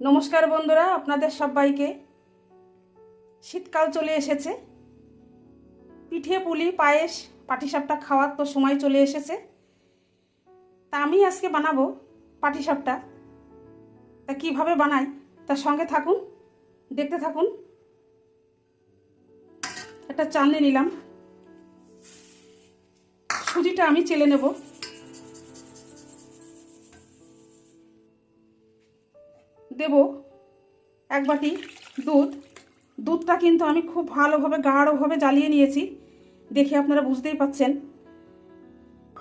নমস্কার বন্ধুরা, আপনাদের সবাইকে। শীতকাল চলে এসেছে, পিঠে পুলি পায়েস পাটিসাপটা খাওয়ার তো সময় চলে এসেছে। তা আমি আজকে বানাবো পাটিসাপটা। তা কীভাবে বানাই তার সঙ্গে থাকুন, দেখতে থাকুন। একটা চালনি নিলাম, সুজিটা আমি চেলে নেব। দেব এক বাটি দুধ। দুধটা কিন্তু আমি খুব ভালোভাবে গাঢ়ভাবে জ্বালিয়ে নিয়েছি, দেখে আপনারা বুঝতেই পাচ্ছেন।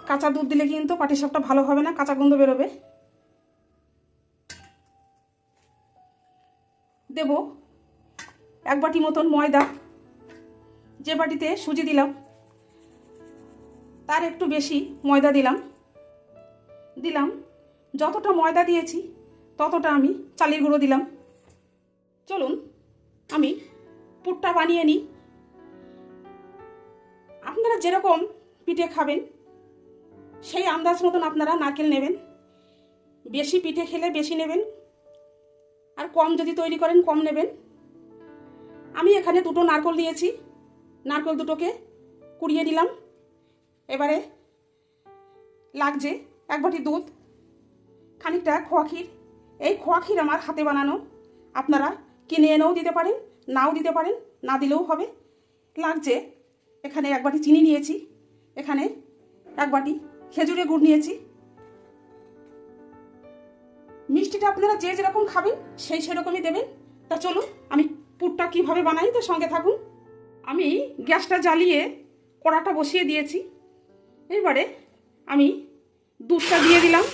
কাঁচা দুধ দিলে কিন্তু পাটিসাপটা ভালো হবে না, কাঁচা গন্ধ বেরোবে। দেব এক বাটি মতন ময়দা। যে বাটিতে সুজি দিলাম তার একটু বেশি ময়দা দিলাম। যতটা ময়দা দিয়েছি ততটা আমি চালের গুঁড়ো দিলাম। চলুন আমি পুরটা বানিয়ে নিই। আপনারা যেরকম পিঠে খাবেন সেই আন্দাজ মতন আপনারা নারকেল নেবেন। বেশি পিঠে খেলে বেশি নেবেন, আর কম যদি তৈরি করেন কম নেবেন। আমি এখানে দুটো নারকেল নিয়েছি, নারকেল দুটোকে কুড়িয়ে নিলাম। এবারে লাগছে এক বাটি দুধ, খানিকটা খোয়া ক্ষীর। এই খোয়া ক্ষীর আমার হাতে বানানো, আপনারা কিনে এনেও দিতে পারেন, নাও দিতে পারেন, না দিলেও হবে। লাগছে এখানে এক বাটি চিনি নিয়েছি, এখানে এক বাটি খেজুরের গুড় নিয়েছি। মিষ্টিটা আপনারা যে যেরকম খাবেন সেরকমই দেবেন। তা চলুন আমি পুরটা কীভাবে বানাই তার সঙ্গে থাকুন। আমি গ্যাসটা জ্বালিয়ে কড়াটা বসিয়ে দিয়েছি। এবারে আমি দুধটা দিয়ে দিলাম।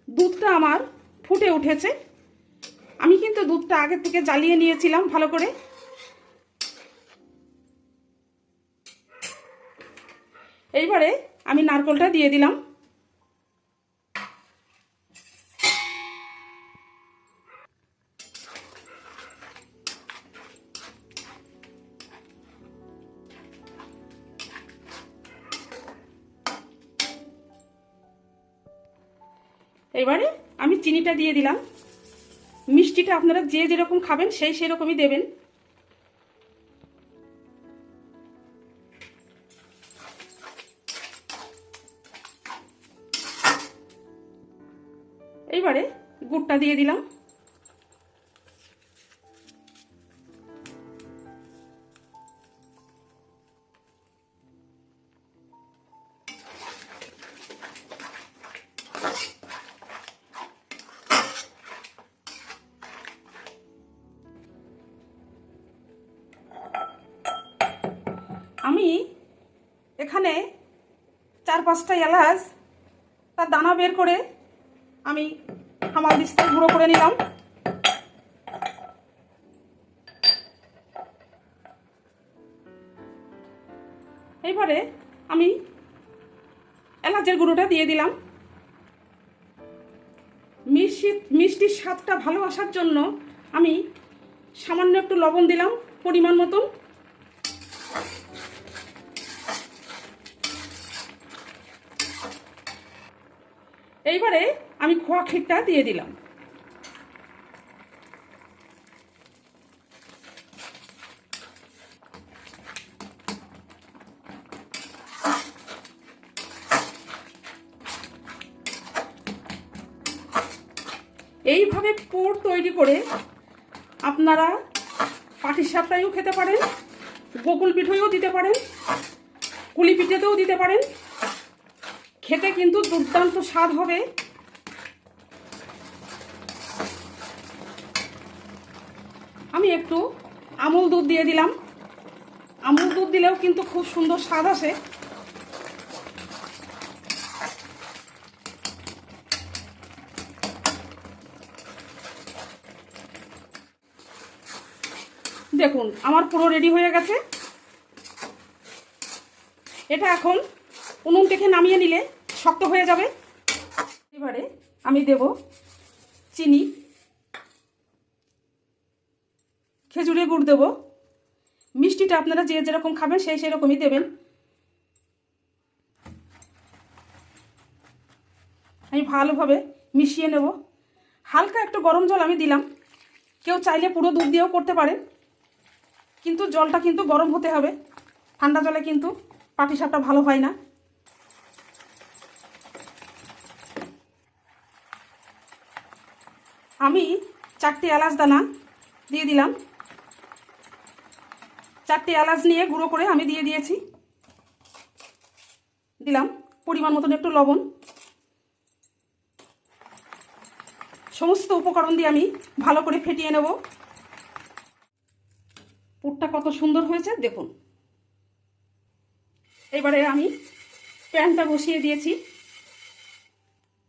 দুধটা আমার ফুটে উঠেছে। আমি কিন্তু দুধটা আগে থেকে জ্বালিয়ে নিয়েছিলাম ভালো করে। এইবারে আমি নারকেলটা দিয়ে দিলাম। এবারে আমি চিনিটা দিয়ে দিলাম। মিষ্টিটা আপনারা যে যেরকম খাবেন সেরকমই দেবেন। এইবারে গুড়টা দিয়ে দিলাম। আমি এখানে 4-5টা এলাচ তার দানা বের করে আমি হামাল দিস্তায় গুঁড়ো করে নিলাম। এইবারে আমি এলাচের গুঁড়োটা দিয়ে দিলাম। মিষ্টির স্বাদটা ভালো আসার জন্য আমি সামান্য একটু লবণ দিলাম পরিমাণ মতন। এইবারে আমি খোয়া ক্ষীরটা দিয়ে দিলাম। এইভাবে পুর তৈরি করে আপনারা পাটিসাপটায়ও খেতে পারেন, গোকুল পিঠেও দিতে পারেন, কুলি পিঠেতেও দিতে পারেন। খেতে কিন্তু দুর্দান্ত স্বাদ হবে। আমি একটু আমুল দুধ দিয়ে দিলাম। আমুল দুধ দিলেও কিন্তু খুব সুন্দর স্বাদ আসে। দেখুন আমার পুরো রেডি হয়ে গেছে। এটা এখন উনুন থেকে নামিয়ে নিলে শক্ত হয়ে যাবে। এবারে আমি দেব চিনি, খেজুরের গুড় দেব। মিষ্টিটা আপনারা যে যেরকম খাবেন সেরকমই দেবেন। আমি ভালোভাবে মিশিয়ে নেব। হালকা একটু গরম জল আমি দিলাম, কেউ চাইলে পুরো দুধ দিয়েও করতে পারেন, কিন্তু জলটা কিন্তু গরম হতে হবে। ঠান্ডা জলে কিন্তু পাটিসাপটা ভালো হয় না। আমি 4টে এলাচ দানা দিয়ে দিলাম। 4টে এলাচ নিয়ে গুঁড়ো করে আমি দিয়ে দিয়েছি। দিলাম পরিমাণ মতন একটু লবণ। সমস্ত উপকরণ দিয়ে আমি ভালো করে ফেটিয়ে নেব। পুরটা কত সুন্দর হয়েছে দেখুন। এবারে আমি প্যানটা বসিয়ে দিয়েছি,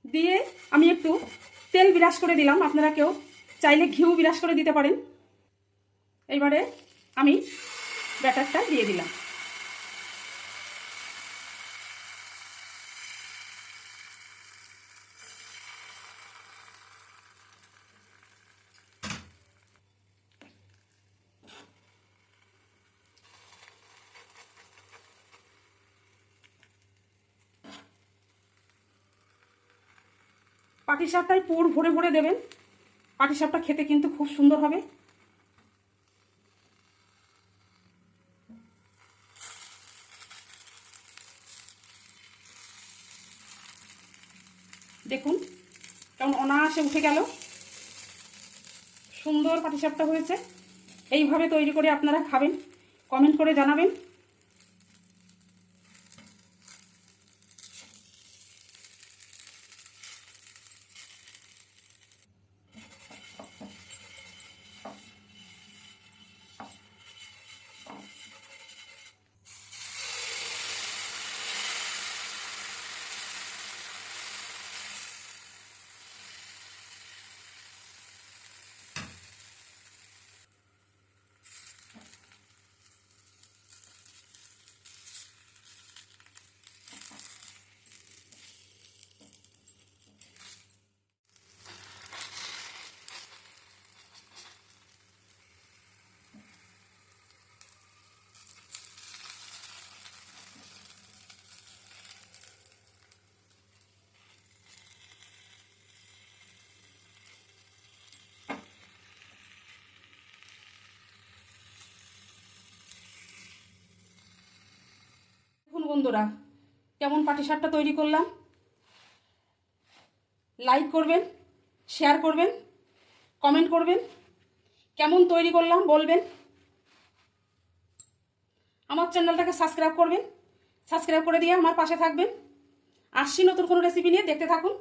দিয়ে আমি একটু তেল বিরাস করে দিলাম। আপনারা কেউ চাইলে ঘিউ বিরাস করে দিতে পারেন। এবারে আমি ব্যাটারটা দিয়ে দিলাম। পাটিসাপটায় পুর ভরে ভরে দেবেন। পাটিসাপটা খেতে কিন্তু খুব সুন্দর হবে। দেখুন কেমন অনায়াসে উঠে গেল। সুন্দর পাটিসাপটা হয়েছে। এইভাবে তৈরি করে আপনারা খাবেন, কমেন্ট করে জানাবেন। দেখুন বন্ধুরা কেমন পাটিসাপটা তৈরি করলাম। লাইক করবেন, শেয়ার করবেন, কমেন্ট করবেন, কেমন তৈরি করলাম বলবেন। আমার চ্যানেলটাকে সাবস্ক্রাইব করবেন, সাবস্ক্রাইব করে দিয়ে আমার পাশে থাকবেন। আসছি নতুন কোনো রেসিপি নিয়ে, দেখতে থাকুন।